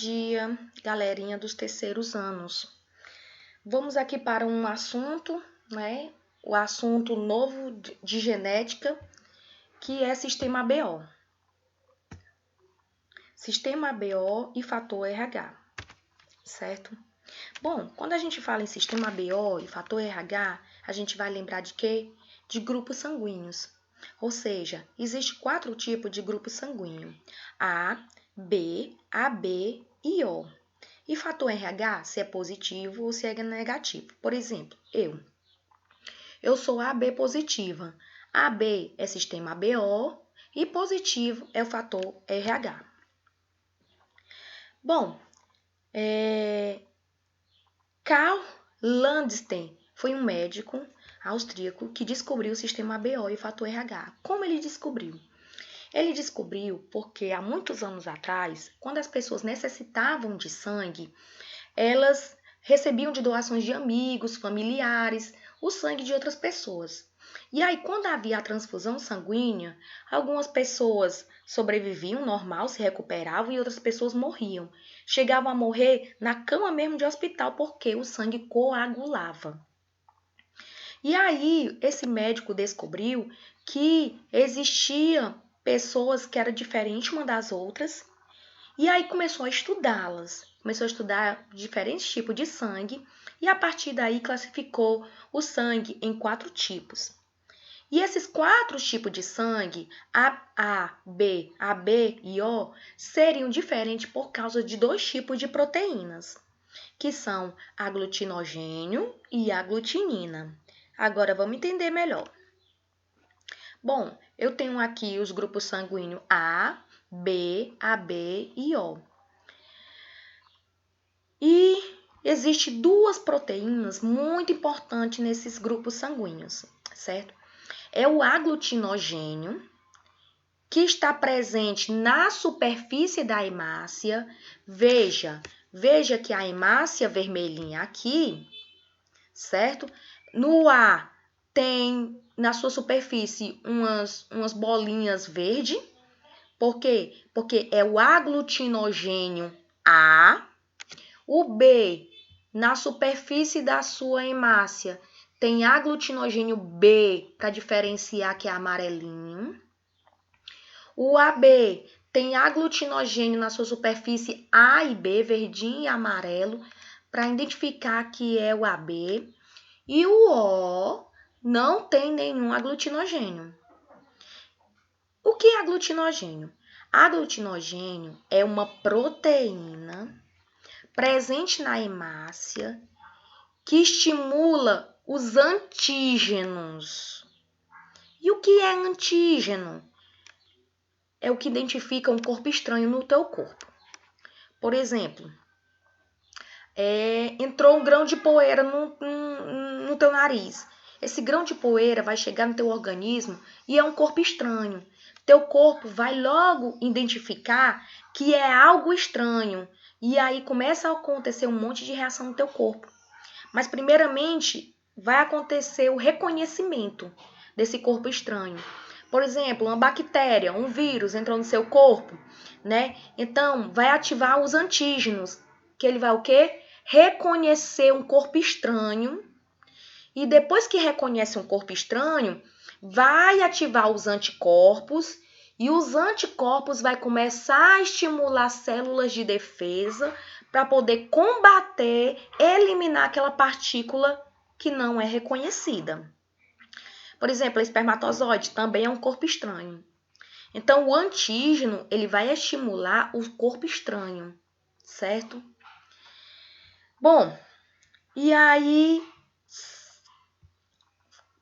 dia, galerinha dos terceiros anos. Vamos aqui para um assunto, né? O assunto novo de genética, que é sistema ABO. Sistema ABO e fator RH, certo? Bom, quando a gente fala em sistema ABO e fator RH, a gente vai lembrar de quê? De grupos sanguíneos. Ou seja, existe 4 tipos de grupo sanguíneo: A, B, AB e O. E fator RH, se é positivo ou se é negativo. Por exemplo, eu sou AB positiva. AB é sistema ABO e positivo é o fator RH. Bom, Karl Landstein foi um médico austríaco que descobriu o sistema ABO e o fator RH. Como ele descobriu? Ele descobriu porque há muitos anos atrás, quando as pessoas necessitavam de sangue, elas recebiam de doações de amigos, familiares, o sangue de outras pessoas. E aí, quando havia a transfusão sanguínea, algumas pessoas sobreviviam normal, se recuperavam, e outras pessoas morriam. Chegavam a morrer na cama mesmo de hospital, porque o sangue coagulava. E aí, esse médico descobriu que existia pessoas que eram diferentes uma das outras, e aí começou a estudá-las, começou a estudar diferentes tipos de sangue, e a partir daí classificou o sangue em 4 tipos. E esses 4 tipos de sangue, A, B, AB e O, seriam diferentes por causa de 2 tipos de proteínas, que são aglutinogênio e aglutinina. Agora vamos entender melhor. Bom, eu tenho aqui os grupos sanguíneos A, B, AB e O. E existem 2 proteínas muito importantes nesses grupos sanguíneos, certo? É o aglutinogênio, que está presente na superfície da hemácia. Veja que a hemácia vermelhinha aqui, certo? No A tem na sua superfície umas bolinhas verde. Por quê? Porque é o aglutinogênio A. O B, na superfície da sua hemácia, tem aglutinogênio B, para diferenciar que é amarelinho. O AB tem aglutinogênio na sua superfície A e B, verdinho e amarelo, para identificar que é o AB. E o O não tem nenhum aglutinogênio. O que é aglutinogênio? Aglutinogênio é uma proteína presente na hemácia que estimula os antígenos. E o que é antígeno? É o que identifica um corpo estranho no teu corpo. Por exemplo, entrou um grão de poeira no teu nariz. Esse grão de poeira vai chegar no teu organismo e é um corpo estranho. Teu corpo vai logo identificar que é algo estranho. E aí começa a acontecer um monte de reação no teu corpo. Mas primeiramente vai acontecer o reconhecimento desse corpo estranho. Por exemplo, uma bactéria, um vírus entrou no seu corpo, né? Então, vai ativar os antígenos, que ele vai o quê? Reconhecer um corpo estranho. E depois que reconhece um corpo estranho, vai ativar os anticorpos. E os anticorpos vai começar a estimular células de defesa para poder combater, eliminar aquela partícula que não é reconhecida. Por exemplo, o espermatozoide também é um corpo estranho. Então, o antígeno, ele vai estimular o corpo estranho, certo? Bom, e aí,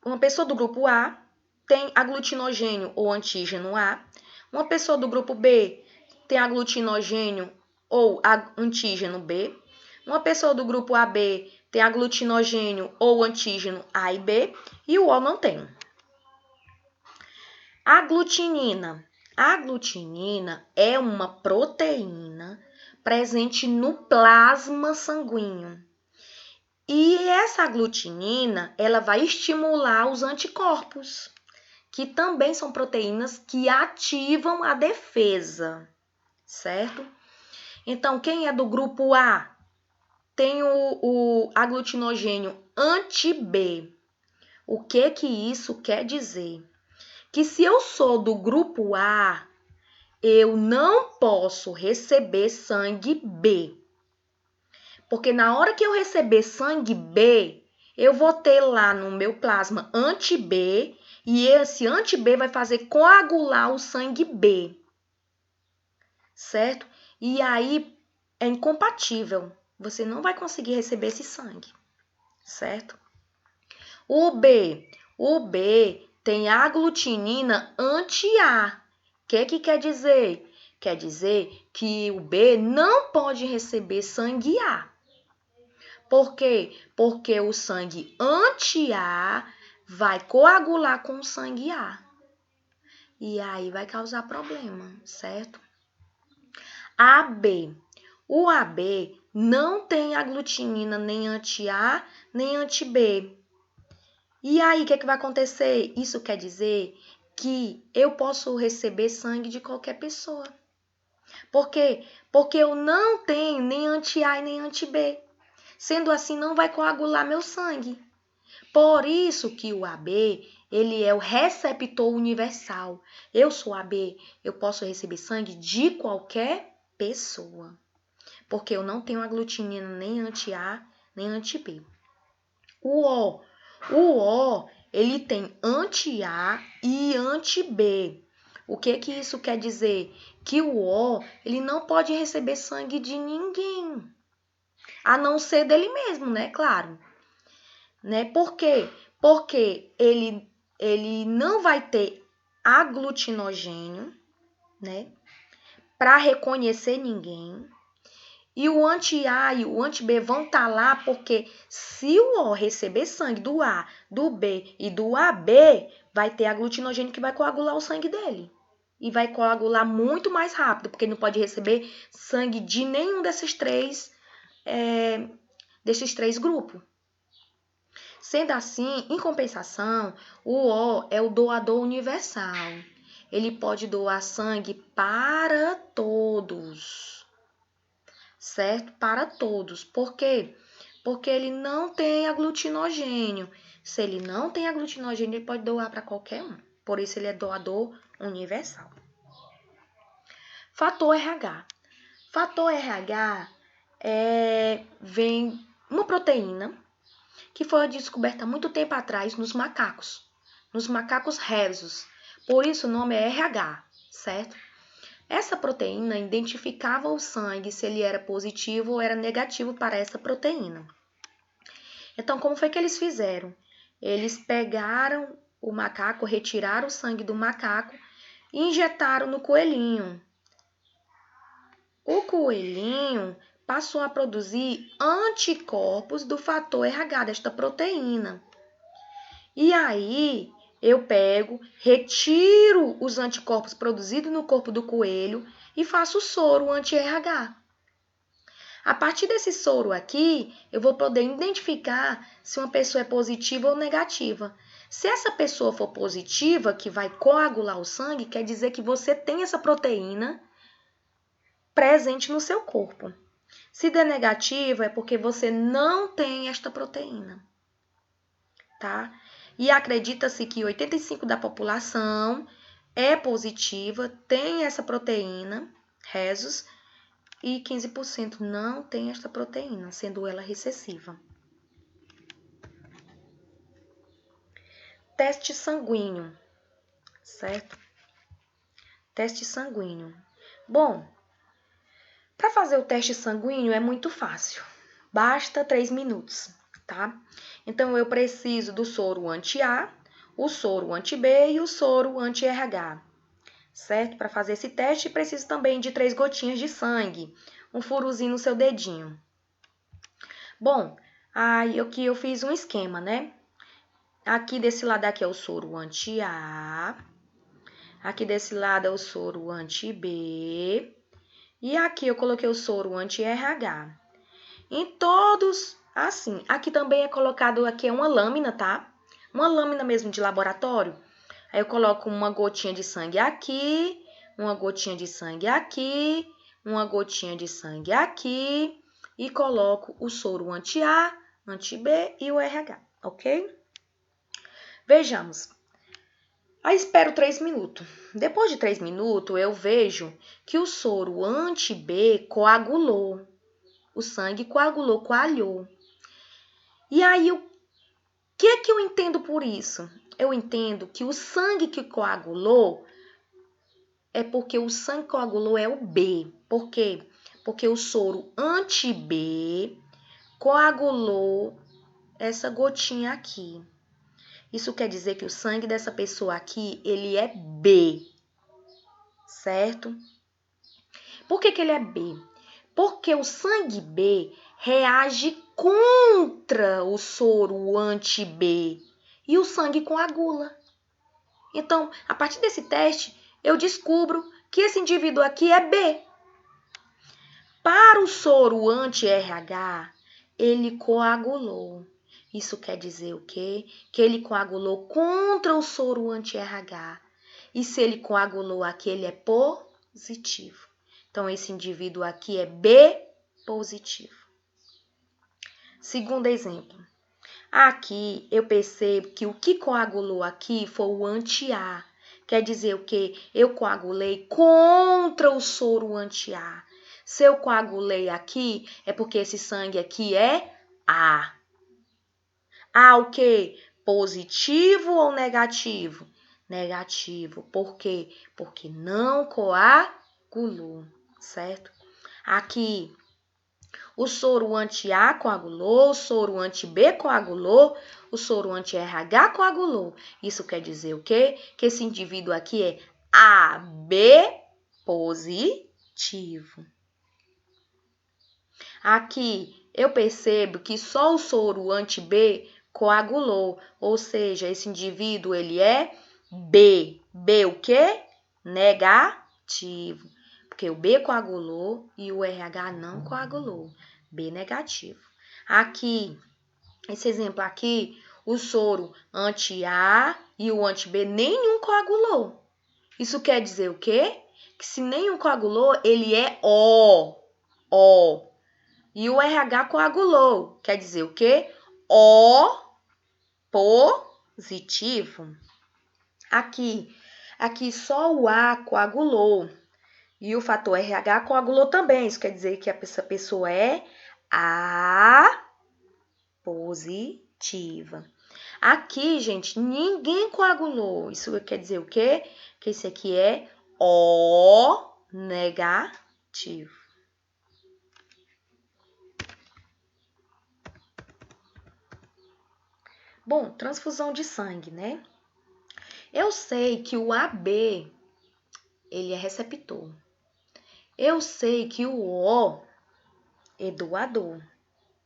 uma pessoa do grupo A tem aglutinogênio ou antígeno A. Uma pessoa do grupo B tem aglutinogênio ou antígeno B. Uma pessoa do grupo AB tem aglutinogênio ou antígeno A e B. E o O não tem. Aglutinina. A aglutinina é uma proteína presente no plasma sanguíneo. E essa aglutinina, ela vai estimular os anticorpos, que também são proteínas que ativam a defesa, certo? Então, quem é do grupo A tem o aglutinogênio anti-B. O que isso quer dizer? Que se eu sou do grupo A, eu não posso receber sangue B. Porque na hora que eu receber sangue B, eu vou ter lá no meu plasma anti-B e esse anti-B vai fazer coagular o sangue B. Certo? E aí é incompatível. Você não vai conseguir receber esse sangue. Certo? O B tem aglutinina anti-A. O que quer dizer? Quer dizer que o B não pode receber sangue A. Por quê? Porque o sangue anti-A vai coagular com o sangue A. E aí vai causar problema, certo? AB. O AB não tem aglutinina nem anti-A, nem anti-B. E aí, o que vai acontecer? Isso quer dizer que eu posso receber sangue de qualquer pessoa. Por quê? Porque eu não tenho nem anti-A e nem anti-B. Sendo assim, não vai coagular meu sangue. Por isso que o AB, ele é o receptor universal. Eu sou AB, eu posso receber sangue de qualquer pessoa. Porque eu não tenho aglutinina nem anti-A, nem anti-B. O O, ele tem anti-A e anti-B. O que isso quer dizer? Que o O, ele não pode receber sangue de ninguém. A não ser dele mesmo, né? Claro. Né? Por quê? Porque ele não vai ter aglutinogênio, né? Para reconhecer ninguém. E o anti-A e o anti-B vão estar lá porque se o O receber sangue do A, do B e do AB, vai ter aglutinogênio que vai coagular o sangue dele. E vai coagular muito mais rápido, porque ele não pode receber sangue de nenhum desses três grupos. Sendo assim, em compensação, o O é o doador universal. Ele pode doar sangue para todos. Certo? Para todos. Por quê? Porque ele não tem aglutinogênio. Se ele não tem aglutinogênio, ele pode doar para qualquer um. Por isso, ele é doador universal. Fator RH. Fator RH vem uma proteína que foi descoberta há muito tempo atrás nos macacos rhesus. Por isso, o nome é RH, certo? Essa proteína identificava o sangue se ele era positivo ou era negativo para essa proteína. Então, como foi que eles fizeram? Eles pegaram o macaco, retiraram o sangue do macaco e injetaram no coelhinho. O coelhinho passou a produzir anticorpos do fator RH, desta proteína. E aí, eu pego, retiro os anticorpos produzidos no corpo do coelho e faço o soro anti-RH. A partir desse soro aqui, eu vou poder identificar se uma pessoa é positiva ou negativa. Se essa pessoa for positiva, que vai coagular o sangue, quer dizer que você tem essa proteína presente no seu corpo. Se der negativa, é porque você não tem esta proteína, tá? E acredita-se que 85% da população é positiva, tem essa proteína, rhesus, e 15% não tem esta proteína, sendo ela recessiva. Teste sanguíneo, certo? Teste sanguíneo. Bom, para fazer o teste sanguíneo é muito fácil. Basta 3 minutos, tá? Então, eu preciso do soro anti-A, o soro anti-B e o soro anti-RH, certo? Para fazer esse teste, preciso também de 3 gotinhas de sangue, um furozinho no seu dedinho. Bom, aí aqui eu fiz um esquema, né? Aqui desse lado aqui é o soro anti-A, aqui desse lado é o soro anti-B, e aqui eu coloquei o soro anti-RH. Em todos, assim, aqui também é colocado, aqui é uma lâmina, tá? Uma lâmina mesmo de laboratório. Aí eu coloco uma gotinha de sangue aqui, uma gotinha de sangue aqui, uma gotinha de sangue aqui e coloco o soro anti-A, anti-B e o RH, ok? Vejamos. Aí espero 3 minutos. Depois de 3 minutos, eu vejo que o soro anti-B coagulou. O sangue coalhou. E aí, o que eu entendo por isso? Eu entendo que o sangue que coagulou é porque o sangue que coagulou é o B. Por quê? Porque o soro anti-B coagulou essa gotinha aqui. Isso quer dizer que o sangue dessa pessoa aqui, ele é B, certo? Por que ele é B? Porque o sangue B reage contra o soro anti-B e o sangue coagula. Então, a partir desse teste, eu descubro que esse indivíduo aqui é B. Para o soro anti-RH, ele coagulou. Isso quer dizer o quê? Que ele coagulou contra o soro anti-RH. E se ele coagulou aqui, ele é positivo. Então, esse indivíduo aqui é B positivo. Segundo exemplo. Aqui, eu percebo que o que coagulou aqui foi o anti-A. Quer dizer o quê? Eu coagulei contra o soro anti-A. Se eu coagulei aqui, é porque esse sangue aqui é A. A o quê? Positivo ou negativo? Negativo. Por quê? Porque não coagulou, certo? Aqui, o soro anti-A coagulou, o soro anti-B coagulou, o soro anti-RH coagulou. Isso quer dizer o quê? Que esse indivíduo aqui é AB positivo. Aqui, eu percebo que só o soro anti-B coagulou, ou seja, esse indivíduo ele é B. B o quê? Negativo. Porque o B coagulou e o RH não coagulou. B negativo. Aqui, esse exemplo aqui, o soro anti-A e o anti-B nenhum coagulou. Isso quer dizer o quê? Que se nenhum coagulou, ele é O. O. E o RH coagulou. Quer dizer o quê? O positivo. Aqui só o A coagulou. E o fator RH coagulou também. Isso quer dizer que essa pessoa é A positiva. Aqui, gente, ninguém coagulou. Isso quer dizer o quê? Que esse aqui é O negativo. Bom, transfusão de sangue, né? Eu sei que o AB, ele é receptor. Eu sei que o O é doador,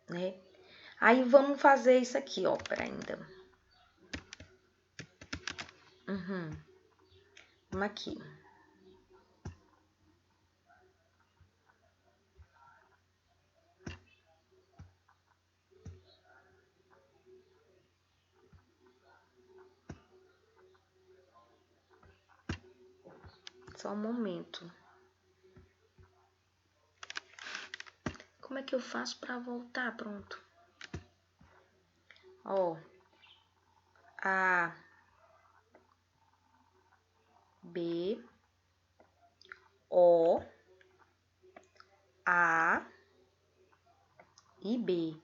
né? Aí vamos fazer isso aqui, ó, para ainda. Vamos aqui. Só um momento. Como é que eu faço para voltar? Pronto. Ó. A, B, O, A e B.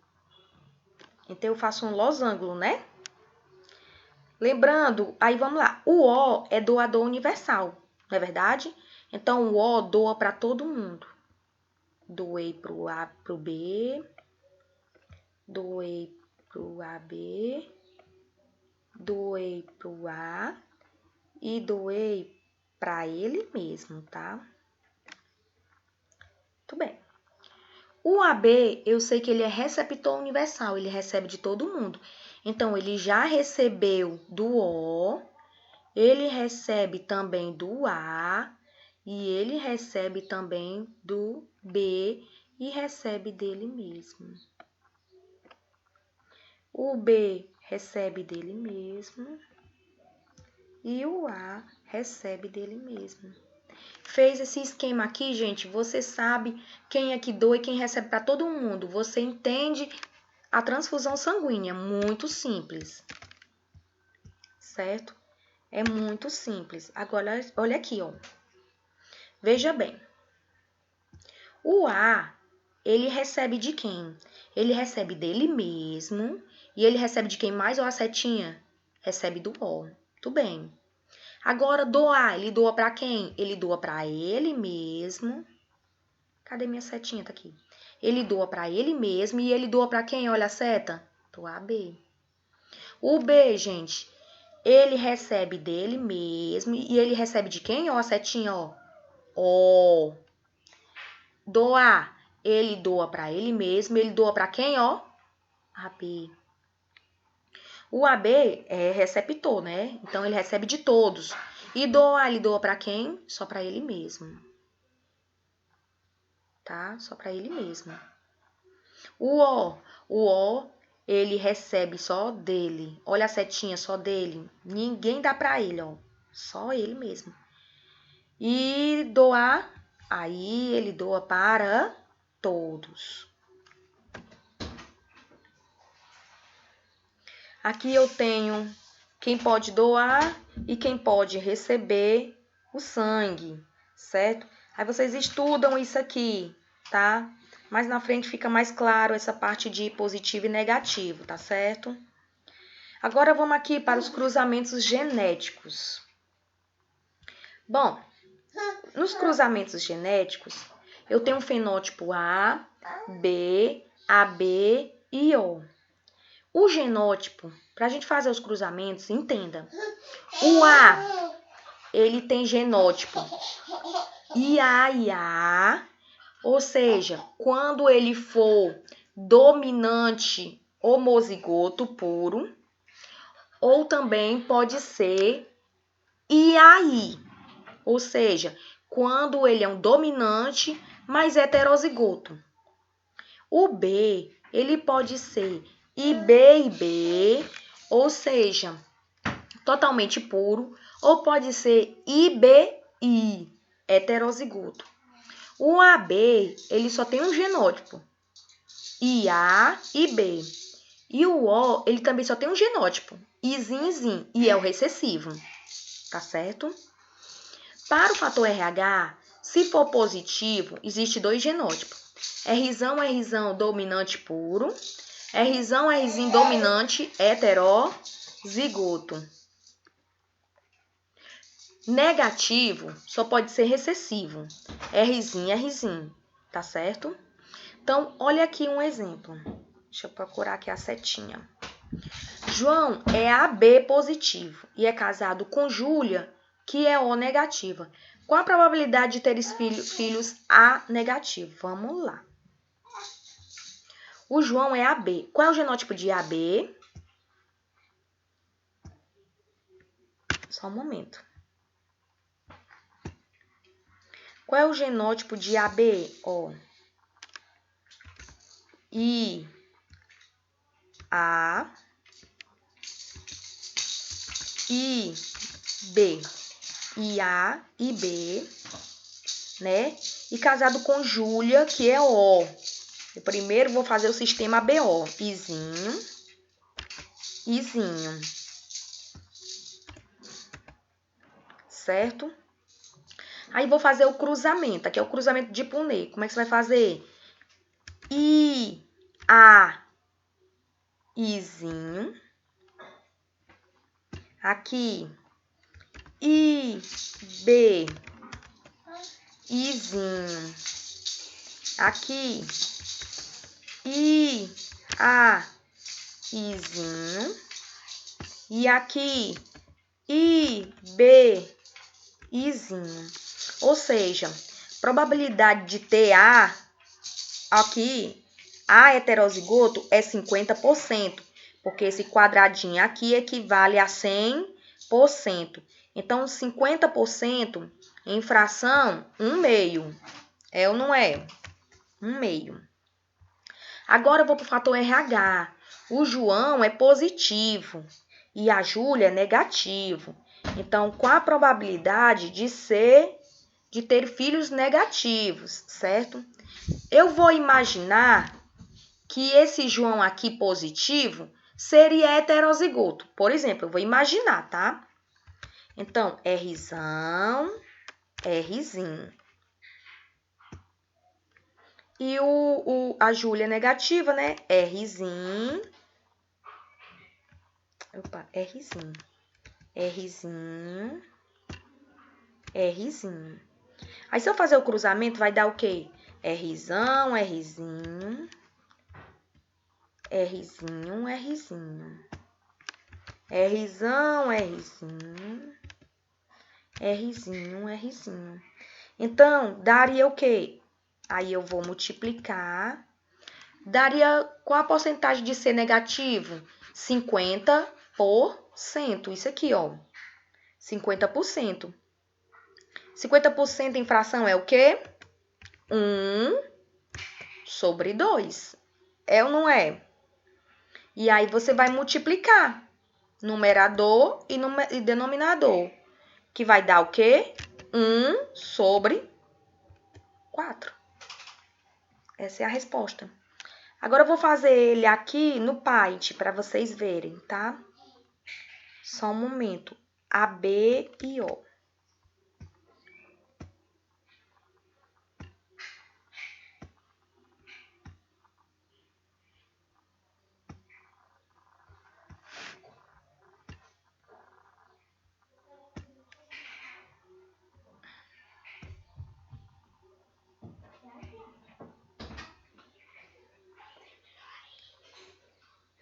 Então, eu faço um losango, né? Lembrando, aí vamos lá. O O é doador universal, não é verdade? Então, o O doa para todo mundo. Doei pro A, pro B. Doei pro AB. Doei pro A. E doei para ele mesmo, tá? Muito bem. O AB, eu sei que ele é receptor universal, ele recebe de todo mundo. Então, ele já recebeu do O, ele recebe também do A, e ele recebe também do B e recebe dele mesmo. O B recebe dele mesmo e o A recebe dele mesmo. Fez esse esquema aqui, gente, você sabe quem é que doa e quem recebe para todo mundo. Você entende a transfusão sanguínea, muito simples. Certo? É muito simples. Agora, olha aqui, ó. Veja bem. O A, ele recebe de quem? Ele recebe dele mesmo. E ele recebe de quem mais, ó, a setinha? Recebe do O. Tudo bem. Agora, doar, ele doa para quem? Ele doa para ele mesmo. Cadê minha setinha? Tá aqui. Ele doa para ele mesmo e ele doa para quem? Olha a seta. Doa B. O B, gente, ele recebe dele mesmo e ele recebe de quem? Ó, a setinha, ó. Ó. Doar, ele doa para ele mesmo, ele doa para quem, ó? AB. O AB é receptor, né? Então, ele recebe de todos. E doar, ele doa para quem? Só para ele mesmo. Tá? Só para ele mesmo. O O, ele recebe só dele. Olha a setinha, só dele. Ninguém dá para ele, ó. Só ele mesmo. E doar, aí ele doa para todos. Aqui eu tenho quem pode doar e quem pode receber o sangue, certo? Aí vocês estudam isso aqui, tá? Mais na frente fica mais claro essa parte de positivo e negativo, tá certo? Agora vamos aqui para os cruzamentos genéticos. Bom, nos cruzamentos genéticos, eu tenho o fenótipo A, B, AB e O. O genótipo, para a gente fazer os cruzamentos, entenda. O A, ele tem genótipo IA, ou seja, quando ele for dominante homozigoto puro, ou também pode ser IAI, ou seja, quando ele é um dominante, mas heterozigoto. O B, ele pode ser IB, ou seja, totalmente puro, ou pode ser IBI, heterozigoto. O AB, ele só tem um genótipo, IA e B. E o O, ele também só tem um genótipo, IZIN, e é o recessivo, tá certo? Para o fator RH, se for positivo, existe dois genótipos. Rzão dominante puro, Rzinho dominante heterozigoto. Negativo só pode ser recessivo, Rzinho, tá certo? Então, olha aqui um exemplo. Deixa eu procurar aqui a setinha. João é AB positivo e é casado com Júlia, que é O negativa. Qual a probabilidade de ter filhos A negativo? Vamos lá. O João é AB. Qual é o genótipo de AB? Só um momento. Qual é o genótipo de AB? Ó. I, A, I, B. IA e B, né? E casado com Júlia, que é O. Eu primeiro vou fazer o sistema BO. Izinho. Certo? Aí vou fazer o cruzamento. Aqui é o cruzamento de Punnett. Como é que você vai fazer? I, A, Izinho. Aqui. I, B, Izinho. Aqui. I, A, Izinho. E aqui. I, B, Izinho. Ou seja, probabilidade de ter A, aqui, A heterozigoto é 50%. Porque esse quadradinho aqui equivale a 100%. Então, 50% em fração, 1/2. É ou não é? 1/2. Agora, eu vou para o fator RH. O João é positivo e a Júlia é negativo. Então, qual a probabilidade de ser de ter filhos negativos, certo? Eu vou imaginar que esse João aqui positivo seria heterozigoto. Por exemplo, eu vou imaginar, tá? Então, Rzão, Rzinho. E a Júlia negativa, né? Rzinho. Opa, Rzinho. Rzinho. Rzinho. Aí, se eu fazer o cruzamento, vai dar o quê? Rzão, Rzinho. Rzinho, Rzinho. Rzão, Rzinho. Rzinho, Rzinho. Então, daria o quê? Aí eu vou multiplicar. Daria qual a porcentagem de ser negativo? 50%. Isso aqui, ó. 50%. 50% em fração é o quê? 1/2. É ou não é? E aí você vai multiplicar numerador e denominador. Que vai dar o quê? 1/4. Essa é a resposta. Agora eu vou fazer ele aqui no Paint para vocês verem, tá? Só um momento. A, B e O.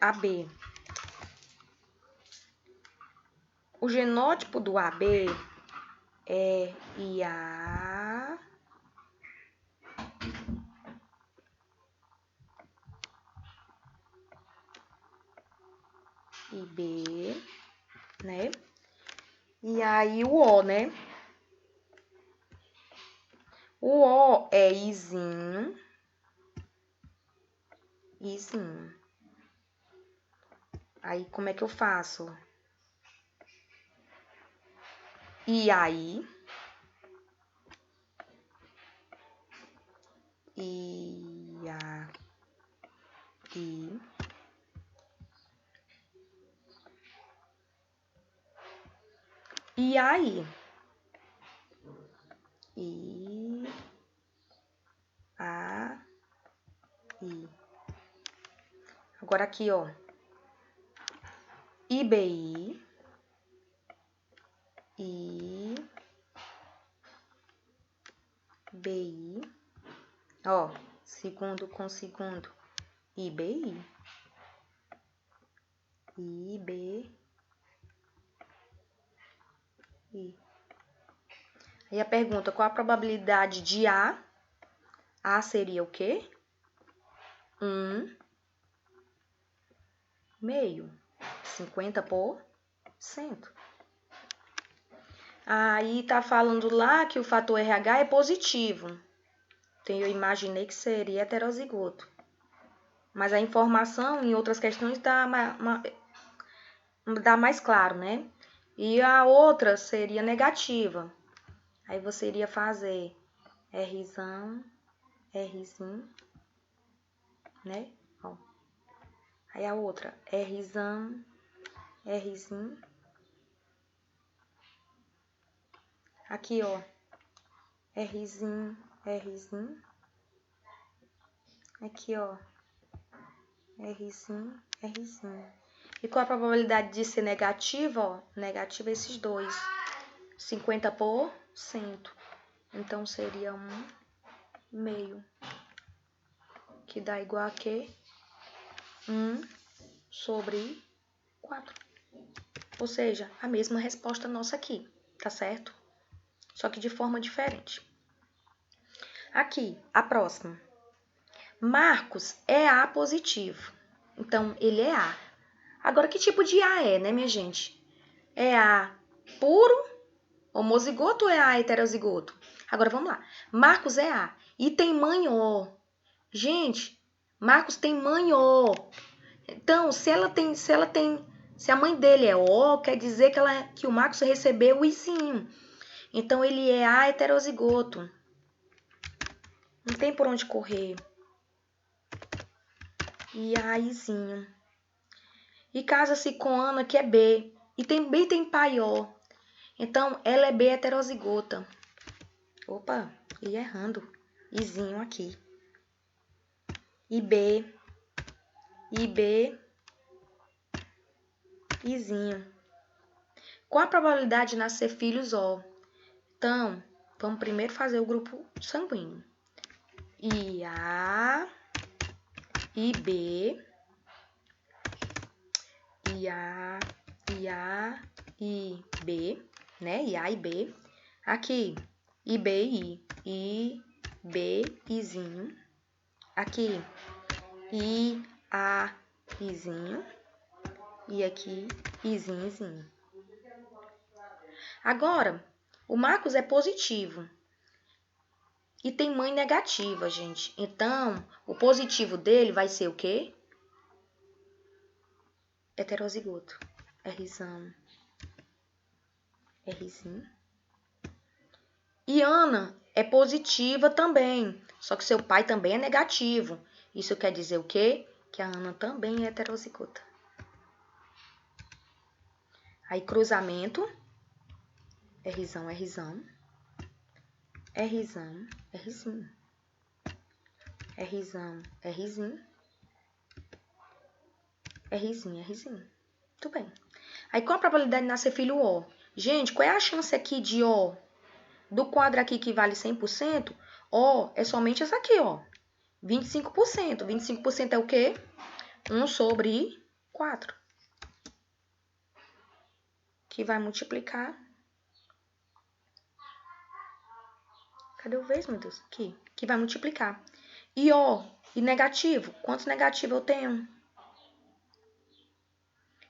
AB. O genótipo do AB é IA, IB, né? E aí o O, né? O O é Izinho, Izinho. Aí como é que eu faço? E aí? E aí? E aí? I, A, I. Agora aqui, ó. IBI, I, BI. Ó, segundo com segundo. IBI. IBI. Aí a pergunta, qual a probabilidade de A? A seria o quê? 1/2. 50%. Aí tá falando lá que o fator RH é positivo. Então eu imaginei que seria heterozigoto. Mas a informação em outras questões dá mais claro, né? E a outra seria negativa. Aí você iria fazer Rzão, Rzinho, né? Ó. Aí a outra, Rzão, Rzinho. Aqui, ó. Rzinho, Rzinho. Aqui, ó. Rzinho, Rzinho. E qual a probabilidade de ser negativa, ó? Negativa esses dois. 50%. Então, seria 1/2. Que dá igual a quê? 1/4. Ou seja, a mesma resposta nossa aqui, tá certo? Só que de forma diferente. Aqui, a próxima. Marcos é A positivo. Então, ele é A. Agora, que tipo de A é, né, minha gente? É A puro, homozigoto ou é A heterozigoto? Agora, vamos lá. Marcos é A e tem mãe O. Gente, Marcos tem mãe O. Então, se a mãe dele é O, quer dizer que o Marcos recebeu o Izinho. Então, ele é A heterozigoto. Não tem por onde correr. E Aizinho. E casa-se com Ana, que é B. E também tem pai O. Então, ela é B heterozigota. Opa, ia errando. Izinho aqui. E B. Izinho. Qual a probabilidade de nascer filhos O? Então, vamos primeiro fazer o grupo sanguíneo. IA, IB, IA, IB, né? IA e B. Aqui, IB, Izinho. Aqui, Izinho. E aqui, Izinho. Agora, o Marcos é positivo. E tem mãe negativa, gente. Então, o positivo dele vai ser o quê? Heterozigoto. Rzão. Rzinho. E Ana é positiva também. Só que seu pai também é negativo. Isso quer dizer o quê? Que a Ana também é heterozigota. Aí, cruzamento. Rzão. Rzinho. Rzão. Rzinho. Muito bem. Aí, qual a probabilidade de nascer filho O? Gente, qual é a chance aqui de O? Do quadro aqui que vale 100%, O é somente essa aqui, ó. 25%. 25% é o quê? 1 sobre 4. Que vai multiplicar. Cadê o vez, meu Deus? Aqui. Que vai multiplicar. E O, e negativo. Quantos negativos eu tenho?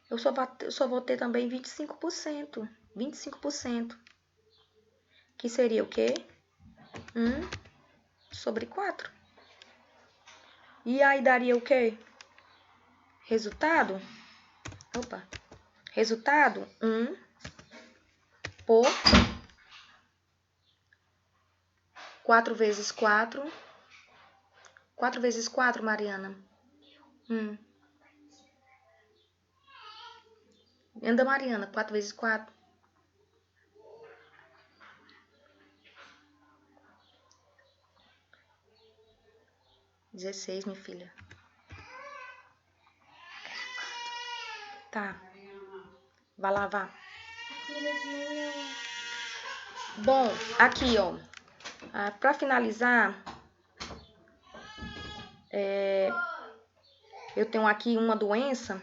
Eu só vou ter também 25%. 25%. Que seria o quê? 1 sobre 4. E aí daria o quê? Resultado? Opa. Resultado? 1 por 4 vezes 4. 4 vezes 4, Mariana. Anda, Mariana. 4 vezes 4. 16, minha filha. Tá. Vai lá, vá. Bom, aqui, ó. Pra finalizar, eu tenho aqui uma doença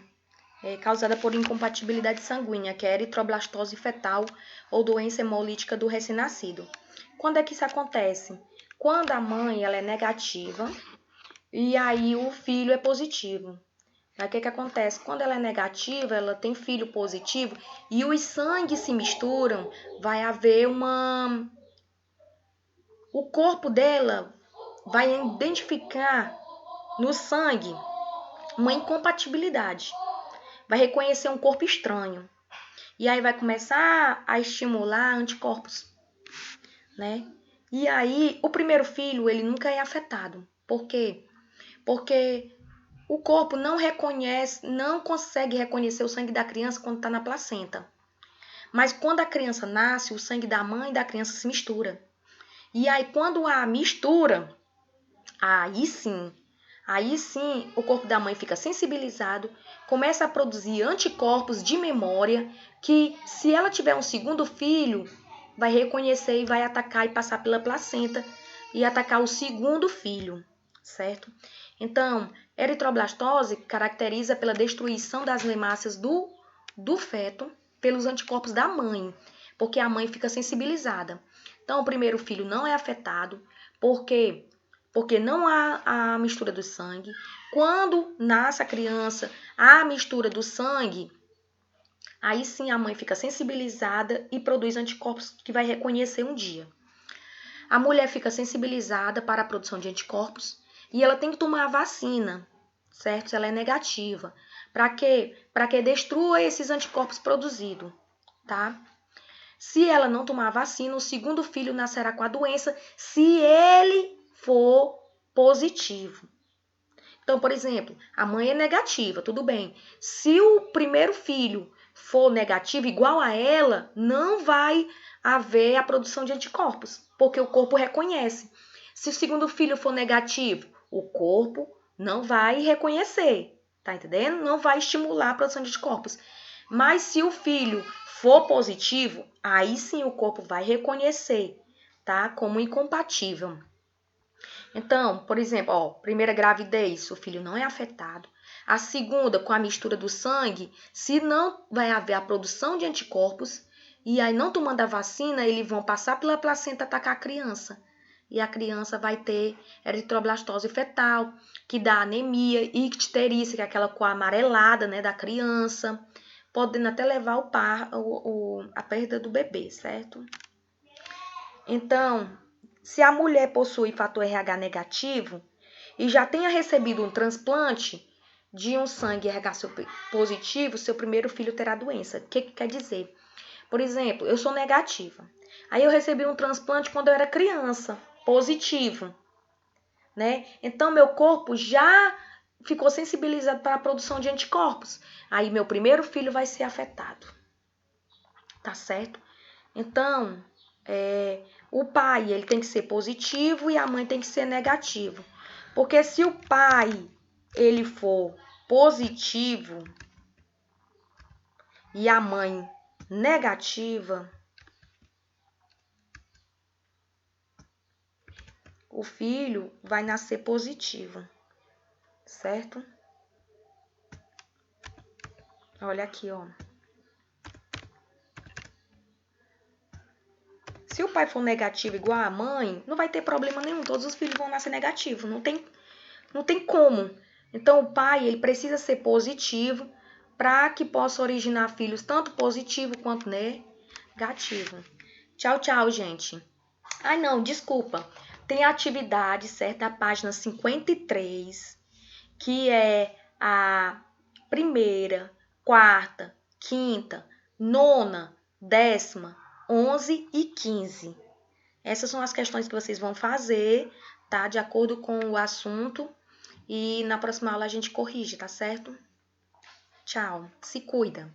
causada por incompatibilidade sanguínea, que é eritroblastose fetal ou doença hemolítica do recém-nascido. Quando é que isso acontece? Quando a mãe ela é negativa e aí o filho é positivo. Aí o que acontece? Quando ela é negativa, ela tem filho positivo e os sangues se misturam, vai haver o corpo dela vai identificar no sangue uma incompatibilidade. Vai reconhecer um corpo estranho. E aí vai começar a estimular anticorpos, né? E aí, o primeiro filho, ele nunca é afetado. Por quê? Porque o corpo não consegue reconhecer o sangue da criança quando está na placenta. Mas quando a criança nasce, o sangue da mãe e da criança se mistura. E aí, quando há mistura, aí sim, o corpo da mãe fica sensibilizado, começa a produzir anticorpos de memória, que se ela tiver um segundo filho, vai reconhecer e vai atacar e passar pela placenta e atacar o segundo filho, certo? Então, eritroblastose caracteriza pela destruição das hemácias do feto pelos anticorpos da mãe, porque a mãe fica sensibilizada. Então, o primeiro filho não é afetado, porque não há a mistura do sangue. Quando nasce a criança, há a mistura do sangue, aí sim a mãe fica sensibilizada e produz anticorpos que vai reconhecer um dia. A mulher fica sensibilizada para a produção de anticorpos e ela tem que tomar a vacina, certo? Se ela é negativa. Para quê? Para que destrua esses anticorpos produzidos, tá? Se ela não tomar vacina, o segundo filho nascerá com a doença se ele for positivo. Então, por exemplo, a mãe é negativa, tudo bem. Se o primeiro filho for negativo igual a ela, não vai haver a produção de anticorpos, porque o corpo reconhece. Se o segundo filho for negativo, o corpo não vai reconhecer, tá entendendo? Não vai estimular a produção de anticorpos. Mas se o filho for positivo, aí sim o corpo vai reconhecer, tá? Como incompatível. Então, por exemplo, ó, primeira gravidez, o filho não é afetado. A segunda, com a mistura do sangue, se não vai haver a produção de anticorpos, e aí não tomando a vacina, eles vão passar pela placenta e atacar a criança. E a criança vai ter eritroblastose fetal, que dá anemia, icterícia, que é aquela cor amarelada, né, da criança, podendo até levar a perda do bebê, certo? Então, se a mulher possui fator RH negativo e já tenha recebido um transplante de um sangue RH positivo, seu primeiro filho terá doença. O que quer dizer? Por exemplo, eu sou negativa. Aí eu recebi um transplante quando eu era criança, positivo, né? Então, meu corpo já ficou sensibilizado para a produção de anticorpos. Aí, meu primeiro filho vai ser afetado. Tá certo? Então, o pai ele tem que ser positivo e a mãe tem que ser negativo. Porque se o pai ele for positivo e a mãe negativa, o filho vai nascer positivo, certo? Olha aqui, ó. Se o pai for negativo igual a mãe, não vai ter problema nenhum. Todos os filhos vão nascer negativos. Não tem como. Então, o pai ele precisa ser positivo para que possa originar filhos tanto positivo quanto negativo. Tchau, tchau, gente. Ai, não, desculpa. Tem a atividade, certo? Da página 53, que é a primeira, quarta, quinta, nona, 10ª, 11 e 15. Essas são as questões que vocês vão fazer, tá? De acordo com o assunto. E na próxima aula a gente corrige, tá certo? Tchau. Se cuida.